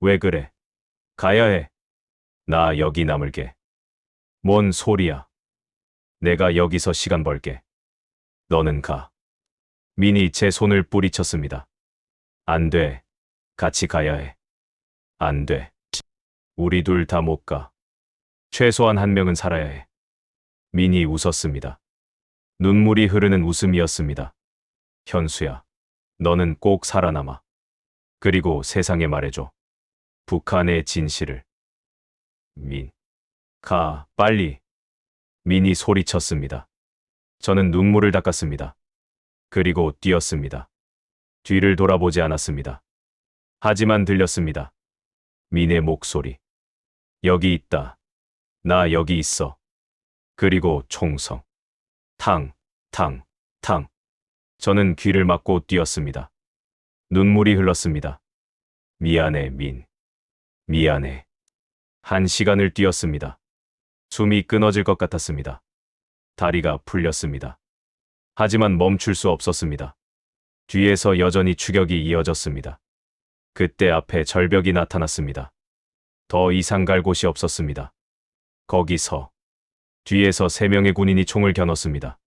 왜 그래? 가야 해. 나 여기 남을게. 뭔 소리야? 내가 여기서 시간 벌게. 너는 가. 민이 제 손을 뿌리쳤습니다. 안 돼. 같이 가야 해. 안 돼. 우리 둘 다 못 가. 최소한 한 명은 살아야 해. 민이 웃었습니다. 눈물이 흐르는 웃음이었습니다. 현수야, 너는 꼭 살아남아. 그리고 세상에 말해줘. 북한의 진실을. 민, 가, 빨리. 민이 소리쳤습니다. 저는 눈물을 닦았습니다. 그리고 뛰었습니다. 뒤를 돌아보지 않았습니다. 하지만 들렸습니다. 민의 목소리. 여기 있다. 나 여기 있어. 그리고 총성. 탕, 탕, 탕. 저는 귀를 막고 뛰었습니다. 눈물이 흘렀습니다. 미안해, 민. 미안해. 1시간을 뛰었습니다. 숨이 끊어질 것 같았습니다. 다리가 풀렸습니다. 하지만 멈출 수 없었습니다. 뒤에서 여전히 추격이 이어졌습니다. 그때 앞에 절벽이 나타났습니다. 더 이상 갈 곳이 없었습니다. 거기서 뒤에서 3명의 군인이 총을 겨눴습니다.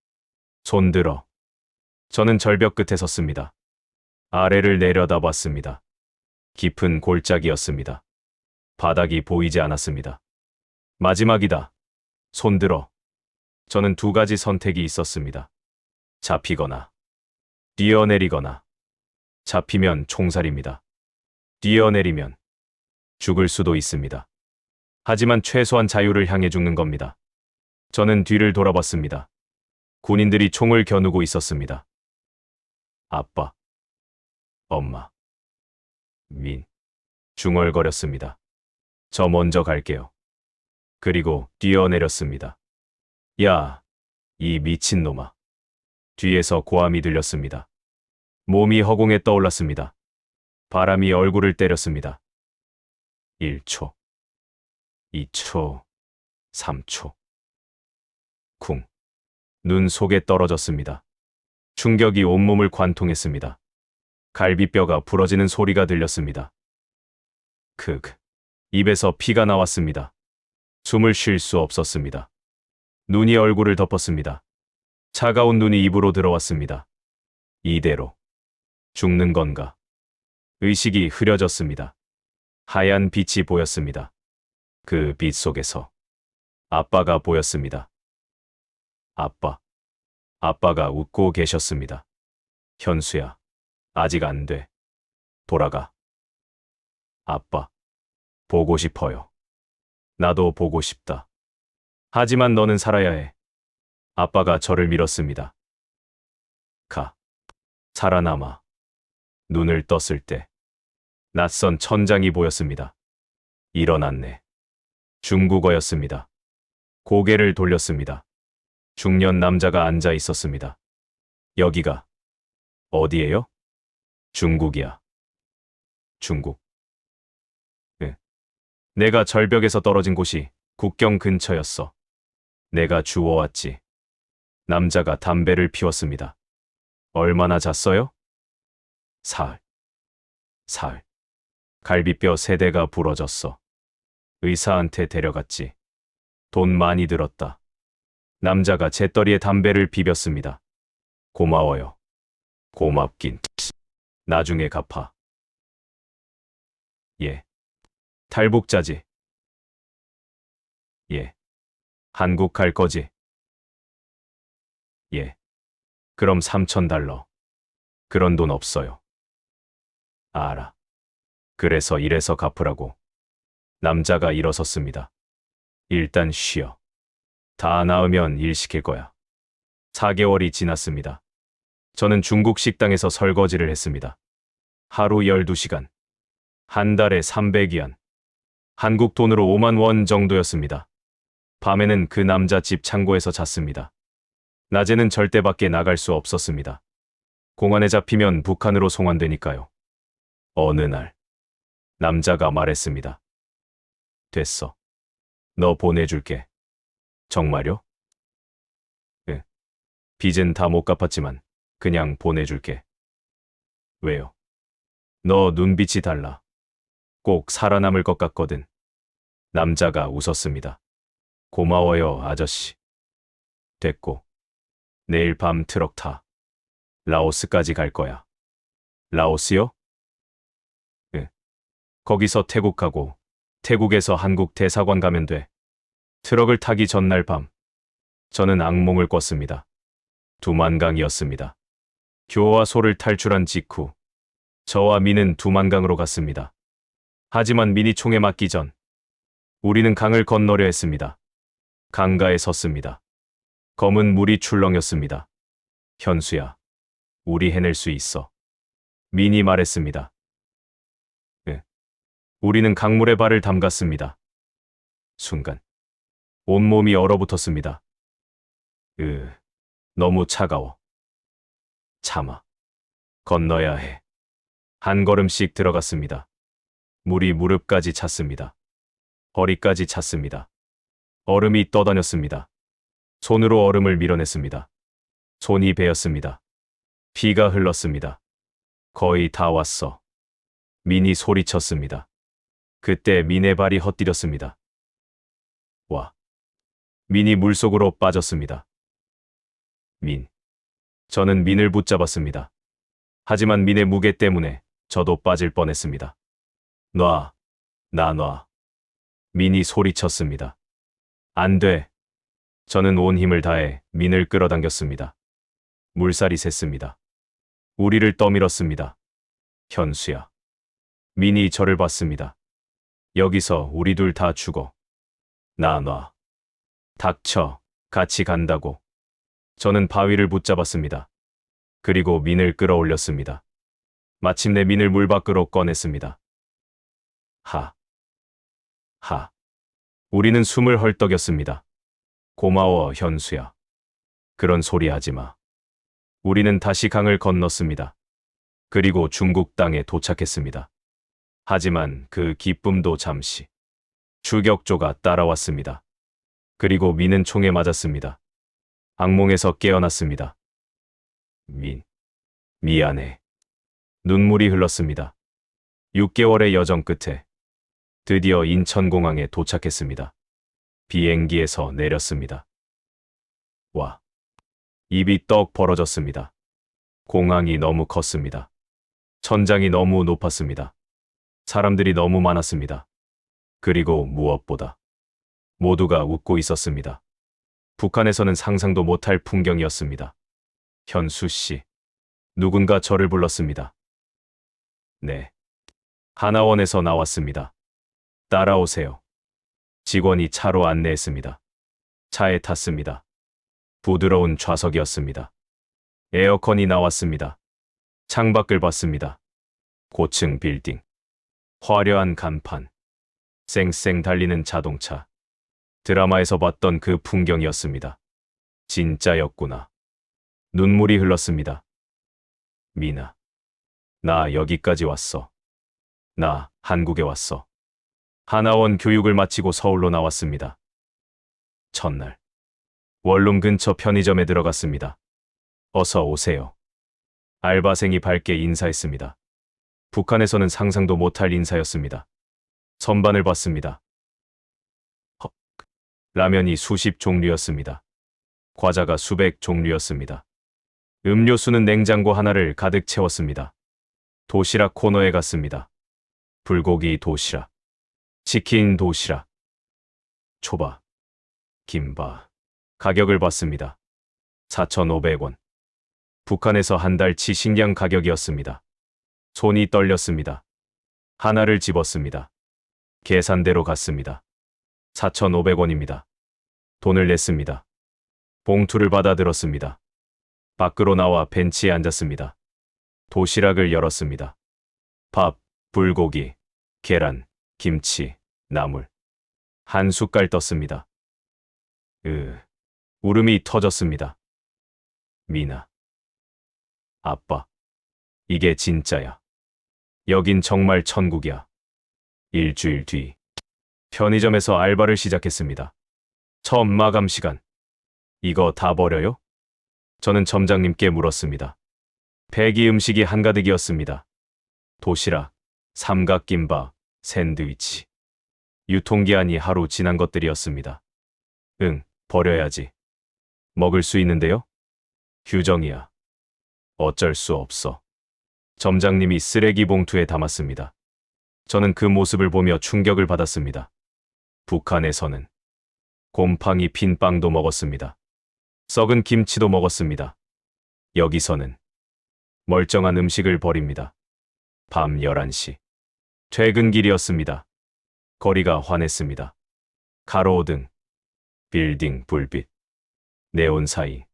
손들어. 저는 절벽 끝에 섰습니다. 아래를 내려다봤습니다. 깊은 골짜기였습니다. 바닥이 보이지 않았습니다. 마지막이다. 손들어. 저는 2가지 선택이 있었습니다. 잡히거나, 뛰어내리거나. 잡히면 총살입니다. 뛰어내리면 죽을 수도 있습니다. 하지만 최소한 자유를 향해 죽는 겁니다. 저는 뒤를 돌아봤습니다. 군인들이 총을 겨누고 있었습니다. 아빠, 엄마, 민. 중얼거렸습니다. 저 먼저 갈게요. 그리고 뛰어내렸습니다. 야, 이 미친놈아. 뒤에서 고함이 들렸습니다. 몸이 허공에 떠올랐습니다. 바람이 얼굴을 때렸습니다. 1초, 2초, 3초. 쿵. 눈 속에 떨어졌습니다. 충격이 온몸을 관통했습니다. 갈비뼈가 부러지는 소리가 들렸습니다. 크크. 입에서 피가 나왔습니다. 숨을 쉴 수 없었습니다. 눈이 얼굴을 덮었습니다. 차가운 눈이 입으로 들어왔습니다. 이대로 죽는 건가? 의식이 흐려졌습니다. 하얀 빛이 보였습니다. 그 빛 속에서 아빠가 보였습니다. 아빠가 웃고 계셨습니다. 현수야, 아직 안 돼. 돌아가. 아빠, 보고 싶어요. 나도 보고 싶다. 하지만 너는 살아야 해. 아빠가 저를 밀었습니다. 가. 살아남아. 눈을 떴을 때 낯선 천장이 보였습니다. 일어났네. 중국어였습니다. 고개를 돌렸습니다. 중년 남자가 앉아 있었습니다. 여기가 어디예요? 중국이야. 중국. 내가 절벽에서 떨어진 곳이 국경 근처였어. 내가 주워왔지. 남자가 담배를 피웠습니다. 얼마나 잤어요? 사흘. 갈비뼈 3대가 부러졌어. 의사한테 데려갔지. 돈 많이 들었다. 남자가 재떨이에 담배를 비볐습니다. 고마워요. 고맙긴. 나중에 갚아. 예. 탈북자지. 예. 한국 갈 거지? 예. 그럼 $3,000. 그런 돈 없어요. 알아. 그래서 이래서 갚으라고. 남자가 일어섰습니다. 일단 쉬어. 다 나으면 일 시킬 거야. 4개월이 지났습니다. 저는 중국 식당에서 설거지를 했습니다. 하루 12시간. 한 달에 300위안. 한국 돈으로 5만 원 정도였습니다. 밤에는 그 남자 집 창고에서 잤습니다. 낮에는 절대 밖에 나갈 수 없었습니다. 공안에 잡히면 북한으로 송환되니까요. 어느 날 남자가 말했습니다. 됐어. 너 보내줄게. 정말요? 네. 빚은 다 못 갚았지만 그냥 보내줄게. 왜요? 너 눈빛이 달라. 꼭 살아남을 것 같거든. 남자가 웃었습니다. 고마워요, 아저씨. 됐고. 내일 밤 트럭 타. 라오스까지 갈 거야. 라오스요? 응. 거기서 태국 가고, 태국에서 한국 대사관 가면 돼. 트럭을 타기 전날 밤, 저는 악몽을 꿨습니다. 두만강이었습니다. 교와 소를 탈출한 직후, 저와 민은 두만강으로 갔습니다. 하지만 민이 총에 맞기 전, 우리는 강을 건너려 했습니다. 강가에 섰습니다. 검은 물이 출렁였습니다. 현수야, 우리 해낼 수 있어. 민이 말했습니다. 네. 우리는 강물에 발을 담갔습니다. 순간, 온몸이 얼어붙었습니다. 너무 차가워. 참아. 건너야 해. 한 걸음씩 들어갔습니다. 물이 무릎까지 찼습니다. 허리까지 찼습니다. 얼음이 떠다녔습니다. 손으로 얼음을 밀어냈습니다. 손이 베었습니다. 피가 흘렀습니다. 거의 다 왔어. 민이 소리쳤습니다. 그때 민의 발이 헛디뎠습니다. 와. 민이 물속으로 빠졌습니다. 민. 저는 민을 붙잡았습니다. 하지만 민의 무게 때문에 저도 빠질 뻔했습니다. 놔. 나 놔. 민이 소리쳤습니다. 안 돼. 저는 온 힘을 다해 민을 끌어당겼습니다. 물살이 샜습니다. 우리를 떠밀었습니다. 현수야. 민이 저를 봤습니다. 여기서 우리 둘 다 죽어. 나 놔. 닥쳐. 같이 간다고. 저는 바위를 붙잡았습니다. 그리고 민을 끌어올렸습니다. 마침내 민을 물 밖으로 꺼냈습니다. 하. 우리는 숨을 헐떡였습니다. 고마워, 현수야. 그런 소리 하지 마. 우리는 다시 강을 건넜습니다. 그리고 중국 땅에 도착했습니다. 하지만 그 기쁨도 잠시. 추격조가 따라왔습니다. 그리고 민은 총에 맞았습니다. 악몽에서 깨어났습니다. 미안해. 눈물이 흘렀습니다. 6개월의 여정 끝에 드디어 인천공항에 도착했습니다. 비행기에서 내렸습니다. 와. 입이 떡 벌어졌습니다. 공항이 너무 컸습니다. 천장이 너무 높았습니다. 사람들이 너무 많았습니다. 그리고 무엇보다 모두가 웃고 있었습니다. 북한에서는 상상도 못할 풍경이었습니다. 현수 씨, 누군가 저를 불렀습니다. 네. 하나원에서 나왔습니다. 따라오세요. 직원이 차로 안내했습니다. 차에 탔습니다. 부드러운 좌석이었습니다. 에어컨이 나왔습니다. 창밖을 봤습니다. 고층 빌딩, 화려한 간판, 쌩쌩 달리는 자동차. 드라마에서 봤던 그 풍경이었습니다. 진짜였구나. 눈물이 흘렀습니다. 미나, 나 여기까지 왔어. 나 한국에 왔어. 하나원 교육을 마치고 서울로 나왔습니다. 첫날, 원룸 근처 편의점에 들어갔습니다. 어서 오세요. 알바생이 밝게 인사했습니다. 북한에서는 상상도 못할 인사였습니다. 선반을 봤습니다. 라면이 수십 종류였습니다. 과자가 수백 종류였습니다. 음료수는 냉장고 하나를 가득 채웠습니다. 도시락 코너에 갔습니다. 불고기 도시락, 치킨 도시락, 초밥, 김밥. 가격을 봤습니다. 4,500원. 북한에서 한 달치 식량 가격이었습니다. 손이 떨렸습니다. 하나를 집었습니다. 계산대로 갔습니다. 4,500원입니다. 돈을 냈습니다. 봉투를 받아 들었습니다. 밖으로 나와 벤치에 앉았습니다. 도시락을 열었습니다. 밥, 불고기, 계란, 김치, 나물. 한 숟갈 떴습니다. 울음이 터졌습니다. 미나. 아빠. 이게 진짜야. 여긴 정말 천국이야. 일주일 뒤. 편의점에서 알바를 시작했습니다. 처음 마감 시간. 이거 다 버려요? 저는 점장님께 물었습니다. 폐기 음식이 한가득이었습니다. 도시락, 삼각김밥, 샌드위치. 유통기한이 하루 지난 것들이었습니다. 응, 버려야지. 먹을 수 있는데요? 휴정이야. 어쩔 수 없어. 점장님이 쓰레기 봉투에 담았습니다. 저는 그 모습을 보며 충격을 받았습니다. 북한에서는 곰팡이 핀 빵도 먹었습니다. 썩은 김치도 먹었습니다. 여기서는 멀쩡한 음식을 버립니다. 밤 11시. 퇴근길이었습니다. 거리가 환했습니다. 가로등, 빌딩 불빛, 네온 사이,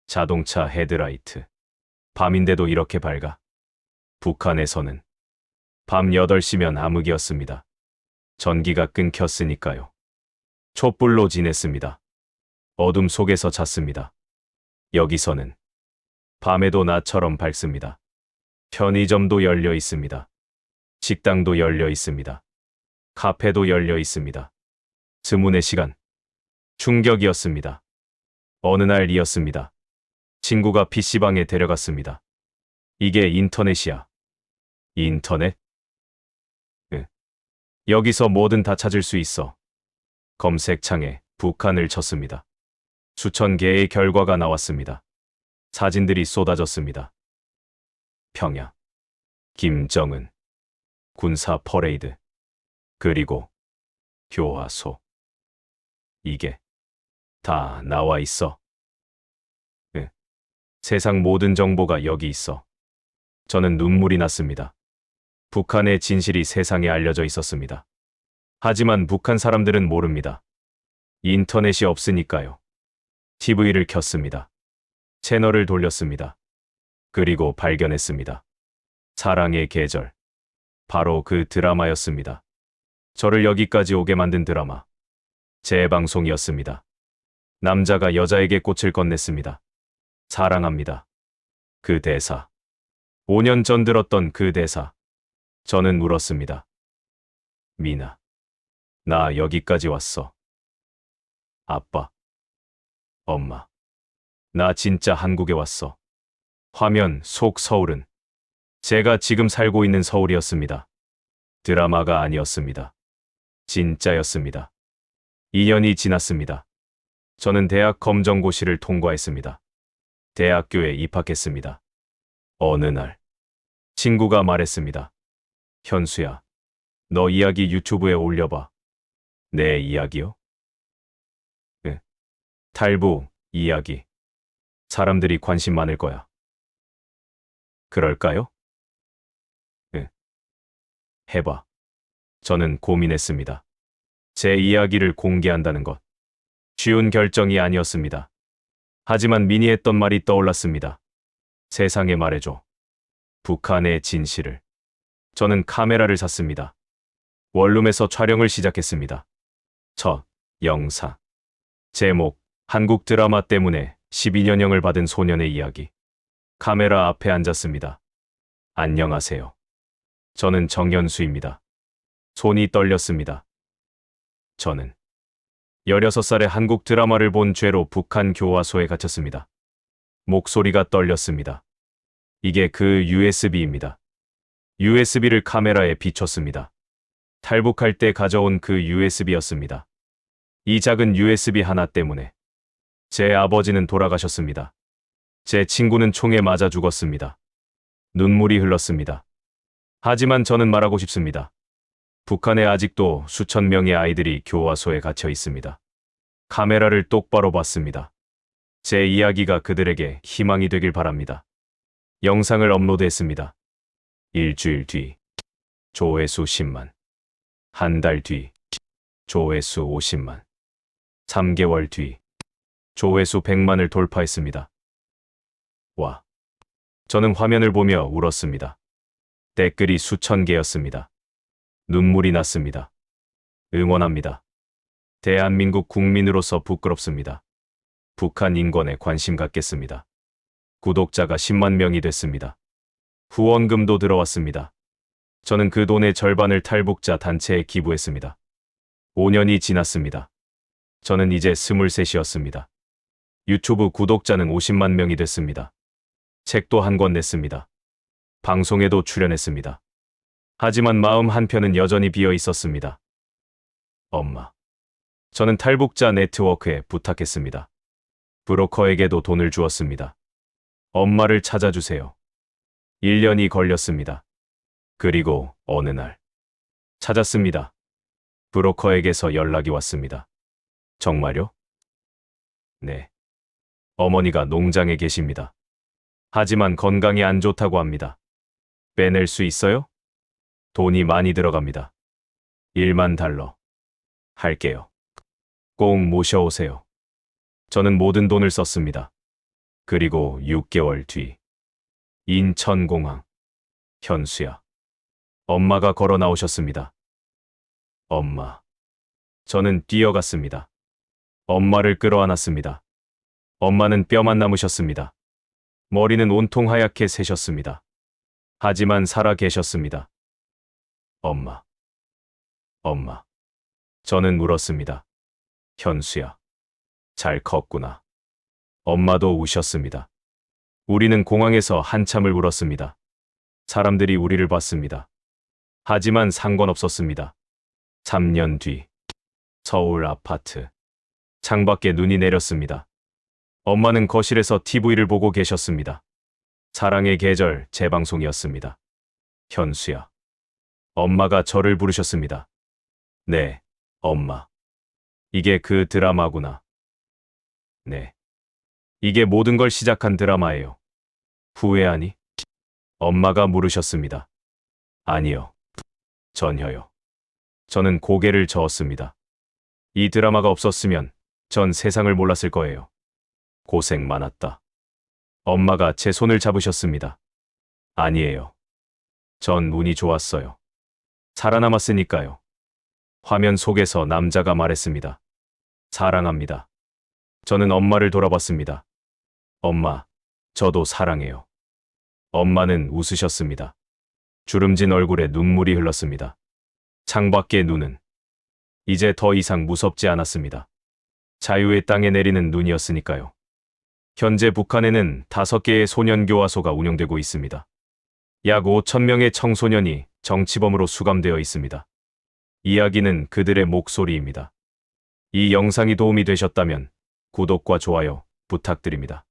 자동차 헤드라이트. 밤인데도 이렇게 밝아. 북한에서는 밤 8시면 암흑이었습니다. 전기가 끊겼으니까요. 촛불로 지냈습니다. 어둠 속에서 잤습니다. 여기서는 밤에도 낮처럼 밝습니다. 편의점도 열려 있습니다. 식당도 열려 있습니다. 카페도 열려 있습니다. 스문의 시간. 충격이었습니다. 어느 날이었습니다. 친구가 PC방에 데려갔습니다. 이게 인터넷이야. 인터넷? 여기서 뭐든 다 찾을 수 있어. 검색창에 북한을 쳤습니다. 수천 개의 결과가 나왔습니다. 사진들이 쏟아졌습니다. 평야, 김정은, 군사 퍼레이드, 그리고 교화소. 이게 다 나와 있어. 세상 모든 정보가 여기 있어. 저는 눈물이 났습니다. 북한의 진실이 세상에 알려져 있었습니다. 하지만 북한 사람들은 모릅니다. 인터넷이 없으니까요. TV를 켰습니다. 채널을 돌렸습니다. 그리고 발견했습니다. 사랑의 계절. 바로 그 드라마였습니다. 저를 여기까지 오게 만든 드라마. 재방송이었습니다. 남자가 여자에게 꽃을 건넸습니다. 사랑합니다. 그 대사. 5년 전 들었던 그 대사. 저는 울었습니다. 미나, 나 여기까지 왔어. 아빠, 엄마, 나 진짜 한국에 왔어. 화면 속 서울은 제가 지금 살고 있는 서울이었습니다. 드라마가 아니었습니다. 진짜였습니다. 2년이 지났습니다. 저는 대학 검정고시를 통과했습니다. 대학교에 입학했습니다. 어느 날 친구가 말했습니다. 현수야, 너 이야기 유튜브에 올려봐. 내 이야기요? 탈북 이야기. 사람들이 관심 많을 거야. 그럴까요? 해봐. 저는 고민했습니다. 제 이야기를 공개한다는 것. 쉬운 결정이 아니었습니다. 하지만 미니 했던 말이 떠올랐습니다. 세상에 말해줘. 북한의 진실을. 저는 카메라를 샀습니다. 원룸에서 촬영을 시작했습니다. 첫 영상. 제목, 한국 드라마 때문에 12년형을 받은 소년의 이야기. 카메라 앞에 앉았습니다. 안녕하세요. 저는 정현수입니다. 손이 떨렸습니다. 저는 16살에 한국 드라마를 본 죄로 북한 교화소에 갇혔습니다. 목소리가 떨렸습니다. 이게 그 USB입니다. USB를 카메라에 비췄습니다. 탈북할 때 가져온 그 USB였습니다. 이 작은 USB 하나 때문에 제 아버지는 돌아가셨습니다. 제 친구는 총에 맞아 죽었습니다. 눈물이 흘렀습니다. 하지만 저는 말하고 싶습니다. 북한에 아직도 수천 명의 아이들이 교화소에 갇혀 있습니다. 카메라를 똑바로 봤습니다. 제 이야기가 그들에게 희망이 되길 바랍니다. 영상을 업로드했습니다. 일주일 뒤 조회수 10만. 한 달 뒤 조회수 50만. 3개월 뒤 조회수 100만을 돌파했습니다. 와. 저는 화면을 보며 울었습니다. 댓글이 수천 개였습니다. 눈물이 났습니다. 응원합니다. 대한민국 국민으로서 부끄럽습니다. 북한 인권에 관심 갖겠습니다. 구독자가 10만 명이 됐습니다. 후원금도 들어왔습니다. 저는 그 돈의 절반을 탈북자 단체에 기부했습니다. 5년이 지났습니다. 저는 이제 23이었습니다. 유튜브 구독자는 50만 명이 됐습니다. 책도 한 권 냈습니다. 방송에도 출연했습니다. 하지만 마음 한편은 여전히 비어 있었습니다. 엄마. 저는 탈북자 네트워크에 부탁했습니다. 브로커에게도 돈을 주었습니다. 엄마를 찾아주세요. 1년이 걸렸습니다. 그리고 어느 날 찾았습니다. 브로커에게서 연락이 왔습니다. 정말요? 네. 어머니가 농장에 계십니다. 하지만 건강이 안 좋다고 합니다. 빼낼 수 있어요? 돈이 많이 들어갑니다. 1만 달러. 할게요. 꼭 모셔오세요. 저는 모든 돈을 썼습니다. 그리고 6개월 뒤 인천공항. 현수야. 엄마가 걸어 나오셨습니다. 엄마. 저는 뛰어갔습니다. 엄마를 끌어안았습니다. 엄마는 뼈만 남으셨습니다. 머리는 온통 하얗게 새셨습니다. 하지만 살아 계셨습니다. 엄마. 엄마. 저는 울었습니다. 현수야. 잘 컸구나. 엄마도 우셨습니다. 우리는 공항에서 한참을 울었습니다. 사람들이 우리를 봤습니다. 하지만 상관없었습니다. 3년 뒤 서울 아파트. 창밖에 눈이 내렸습니다. 엄마는 거실에서 TV를 보고 계셨습니다. 사랑의 계절 재방송이었습니다. 현수야. 엄마가 저를 부르셨습니다. 네, 엄마. 이게 그 드라마구나. 네. 이게 모든 걸 시작한 드라마예요. 후회하니? 엄마가 물으셨습니다. 아니요. 전혀요. 저는 고개를 저었습니다. 이 드라마가 없었으면 전 세상을 몰랐을 거예요. 고생 많았다. 엄마가 제 손을 잡으셨습니다. 아니에요. 전 운이 좋았어요. 살아남았으니까요. 화면 속에서 남자가 말했습니다. 사랑합니다. 저는 엄마를 돌아봤습니다. 엄마, 저도 사랑해요. 엄마는 웃으셨습니다. 주름진 얼굴에 눈물이 흘렀습니다. 창밖의 눈은 이제 더 이상 무섭지 않았습니다. 자유의 땅에 내리는 눈이었으니까요. 현재 북한에는 5개의 소년교화소가 운영되고 있습니다. 약 5,000명의 청소년이 정치범으로 수감되어 있습니다. 이야기는 그들의 목소리입니다. 이 영상이 도움이 되셨다면 구독과 좋아요 부탁드립니다.